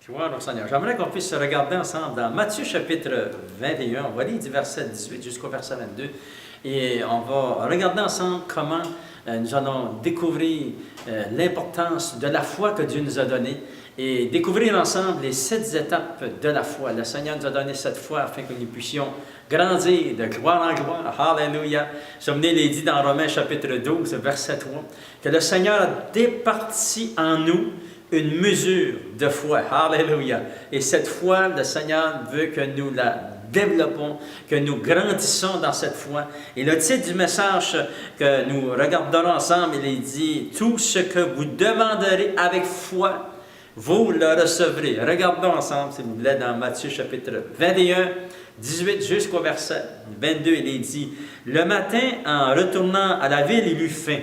Gloire au Seigneur. J'aimerais qu'on puisse regarder ensemble dans Matthieu chapitre 21. On va lire du verset 18 jusqu'au verset 22. Et on va regarder ensemble comment nous allons découvrir l'importance de la foi que Dieu nous a donnée et découvrir ensemble les 7 étapes de la foi. Le Seigneur nous a donné cette foi afin que nous puissions grandir de gloire en gloire. Alléluia. Souvenez les dit dans Romains chapitre 12, verset 3, que le Seigneur a départi en nous une mesure de foi. Alléluia. Et cette foi, le Seigneur veut que nous la développons, que nous grandissons dans cette foi. Et le titre du message que nous regarderons ensemble, il dit « Tout ce que vous demanderez avec foi, vous le recevrez. » Regardons ensemble, s'il vous plaît, dans Matthieu chapitre 21, 18 jusqu'au verset 22, il est dit « Le matin, en retournant à la ville, il eut faim.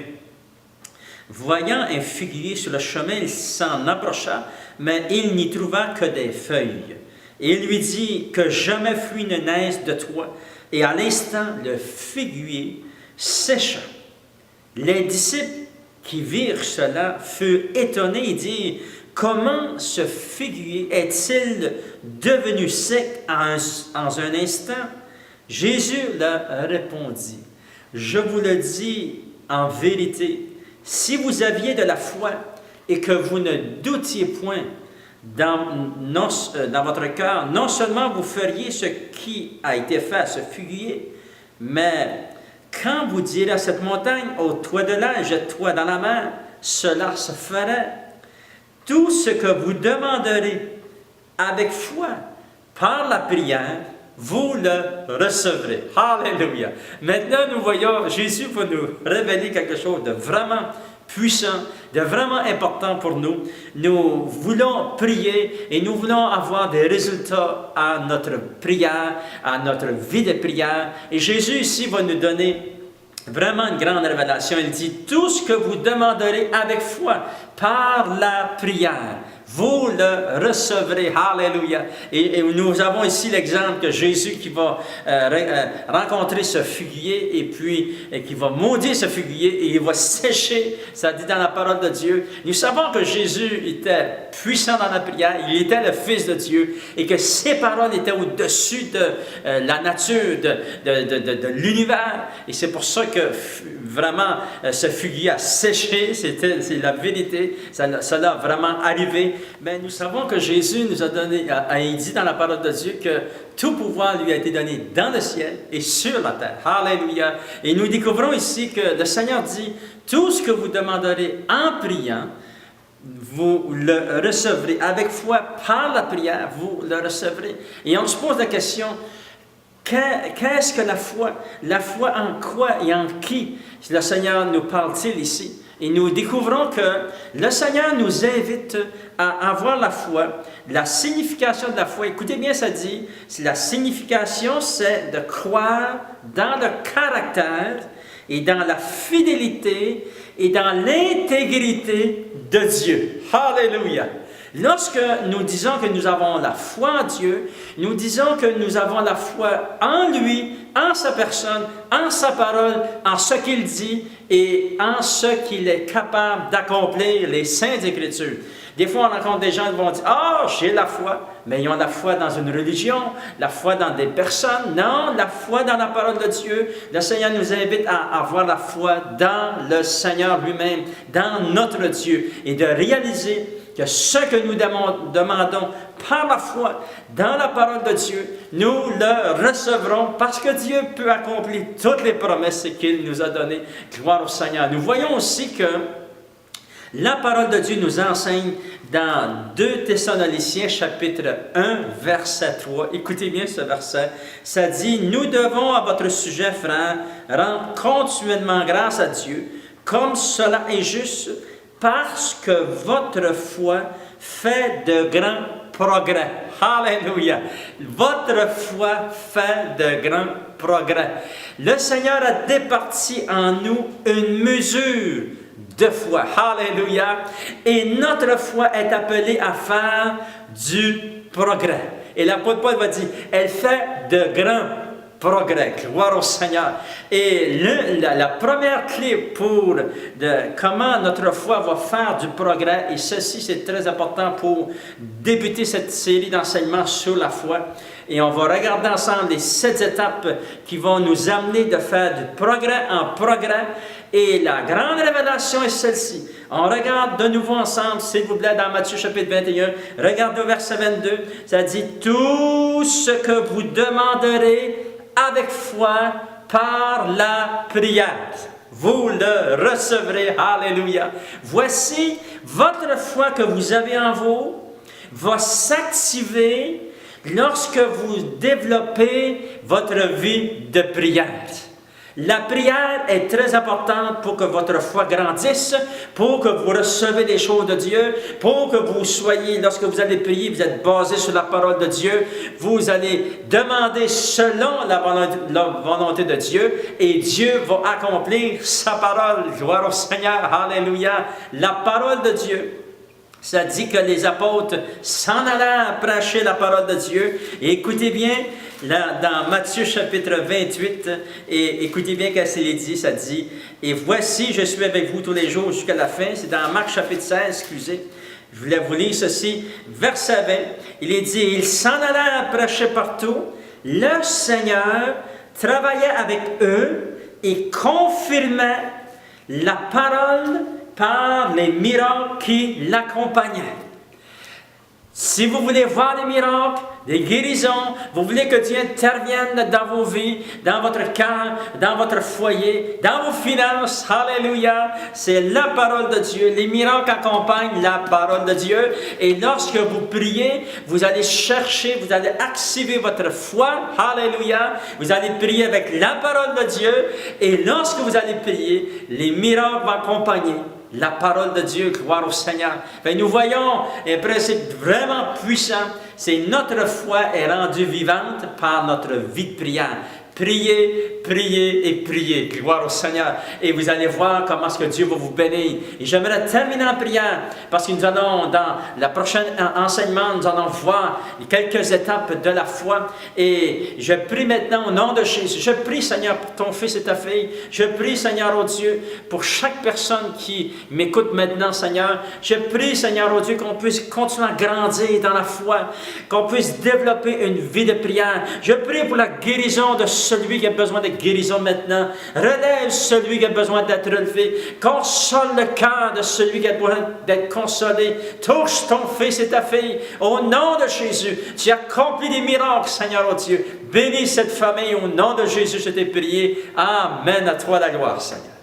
Voyant un figuier sur le chemin, il s'en approcha, mais il n'y trouva que des feuilles. Et il lui dit, que jamais fruit ne naisse de toi. Et à l'instant, le figuier sécha. Les disciples qui virent cela furent étonnés et dirent, comment ce figuier est-il devenu sec en un instant? Jésus leur répondit, je vous le dis en vérité, si vous aviez de la foi et que vous ne doutiez point dans votre cœur, non seulement vous feriez ce qui a été fait à ce figuier, mais quand vous direz à cette montagne, ôte-toi de là, jette-toi dans la mer, cela se ferait. Tout ce que vous demanderez avec foi par la prière, vous le recevrez. Alléluia. Maintenant, nous voyons, Jésus va nous révéler quelque chose de vraiment puissant, de vraiment important pour nous. Nous voulons prier et nous voulons avoir des résultats à notre prière, à notre vie de prière. Et Jésus ici va nous donner vraiment une grande révélation. Il dit, tout ce que vous demanderez avec foi par la prière, vous le recevrez. Alléluia. Et nous avons ici l'exemple que Jésus qui va rencontrer ce figuier et puis qui va maudire ce figuier et il va sécher. Ça dit dans la parole de Dieu. Nous savons que Jésus était puissant dans la prière. Il était le Fils de Dieu et que ses paroles étaient au-dessus de la nature, de l'univers. Et c'est pour ça que vraiment ce figuier a séché. C'est la vérité. Cela a vraiment arrivé. Mais nous savons que Jésus nous a donné, il dit dans la parole de Dieu que tout pouvoir lui a été donné dans le ciel et sur la terre. Alléluia. Et nous découvrons ici que le Seigneur dit, tout ce que vous demanderez en priant, vous le recevrez. Avec foi, par la prière, vous le recevrez. Et on se pose la question, qu'est-ce que la foi? La foi en quoi et en qui le Seigneur nous parle-t-il ici? Et nous découvrons que le Seigneur nous invite à avoir la foi, la signification de la foi. Écoutez bien, ça dit, la signification, c'est de croire dans le caractère et dans la fidélité et dans l'intégrité de Dieu. Alléluia! Lorsque nous disons que nous avons la foi en Dieu, nous disons que nous avons la foi en lui, en sa personne, en sa parole, en ce qu'il dit et en ce qu'il est capable d'accomplir les saintes Écritures. Des fois, on rencontre des gens qui vont dire « Ah, j'ai la foi », mais ils ont la foi dans une religion, la foi dans des personnes. Non, la foi dans la parole de Dieu. Le Seigneur nous invite à avoir la foi dans le Seigneur lui-même, dans notre Dieu, et de réaliser que ce que nous demandons par la foi dans la parole de Dieu, nous le recevrons parce que Dieu peut accomplir toutes les promesses qu'il nous a données. Gloire au Seigneur. Nous voyons aussi que la parole de Dieu nous enseigne dans 2 Thessaloniciens chapitre 1 verset 3. Écoutez bien ce verset. Ça dit, « Nous devons à votre sujet, frères, rendre continuellement grâce à Dieu, comme cela est juste, parce que votre foi fait de grands progrès. » Alléluia! Votre foi fait de grands progrès. Le Seigneur a départi en nous une mesure de foi. Alléluia! Et notre foi est appelée à faire du progrès. Et l'apôtre Paul va dire, elle fait de grands progrès. Gloire au Seigneur. Et la première clé pour comment notre foi va faire du progrès, et ceci c'est très important pour débuter cette série d'enseignements sur la foi. Et on va regarder ensemble les 7 étapes qui vont nous amener de faire du progrès en progrès. Et la grande révélation est celle-ci. On regarde de nouveau ensemble, s'il vous plaît, dans Matthieu chapitre 21. Regardez au verset 22. Ça dit « Tout ce que vous demanderez avec foi par la prière, vous le recevrez. » Alléluia. Voici, votre foi que vous avez en vous va s'activer lorsque vous développez votre vie de prière. La prière est très importante pour que votre foi grandisse, pour que vous recevez des choses de Dieu, pour que vous soyez, lorsque vous allez prier, vous êtes basé sur la parole de Dieu, vous allez demander selon la volonté de Dieu, et Dieu va accomplir sa parole. Gloire au Seigneur, alléluia. La parole de Dieu. Ça dit que les apôtres s'en allaient prêcher la parole de Dieu. Et écoutez bien, là, dans Matthieu chapitre 28, et écoutez bien qu'est-ce qu'il dit, ça dit « Et voici, je suis avec vous tous les jours jusqu'à la fin. » C'est dans Marc chapitre 16, excusez. Je voulais vous lire ceci. Verset 20, il est dit « Ils s'en allaient prêcher partout. Le Seigneur travaillait avec eux et confirmait la parole par les miracles qui l'accompagnaient. » Si vous voulez voir des miracles, des guérisons, vous voulez que Dieu intervienne dans vos vies, dans votre cœur, dans votre foyer, dans vos finances, alléluia, c'est la parole de Dieu. Les miracles accompagnent la parole de Dieu. Et lorsque vous priez, vous allez chercher, vous allez activer votre foi, alléluia. Vous allez prier avec la parole de Dieu. Et lorsque vous allez prier, les miracles vont accompagner la parole de Dieu. Gloire au Seigneur. Nous voyons un principe vraiment puissant. C'est notre foi est rendue vivante par notre vie de prière. Priez, priez et priez. Gloire au Seigneur. Et vous allez voir comment est-ce que Dieu va vous bénir. Et j'aimerais terminer en prière parce que nous allons, dans la prochaine enseignement, nous allons voir quelques étapes de la foi. Et je prie maintenant au nom de Jésus. Je prie, Seigneur, pour ton fils et ta fille. Je prie, Seigneur, oh Dieu, pour chaque personne qui m'écoute maintenant, Seigneur. Je prie, Seigneur, oh Dieu, qu'on puisse continuer à grandir dans la foi, qu'on puisse développer une vie de prière. Je prie pour la guérison de celui qui a besoin de guérison maintenant. Relève celui qui a besoin d'être relevé. Console le cœur de celui qui a besoin d'être consolé. Touche ton fils et ta fille. Au nom de Jésus, tu accomplis des miracles, Seigneur, oh Dieu. Bénis cette famille. Au nom de Jésus, je t'ai prié. Amen. À toi la gloire, Seigneur.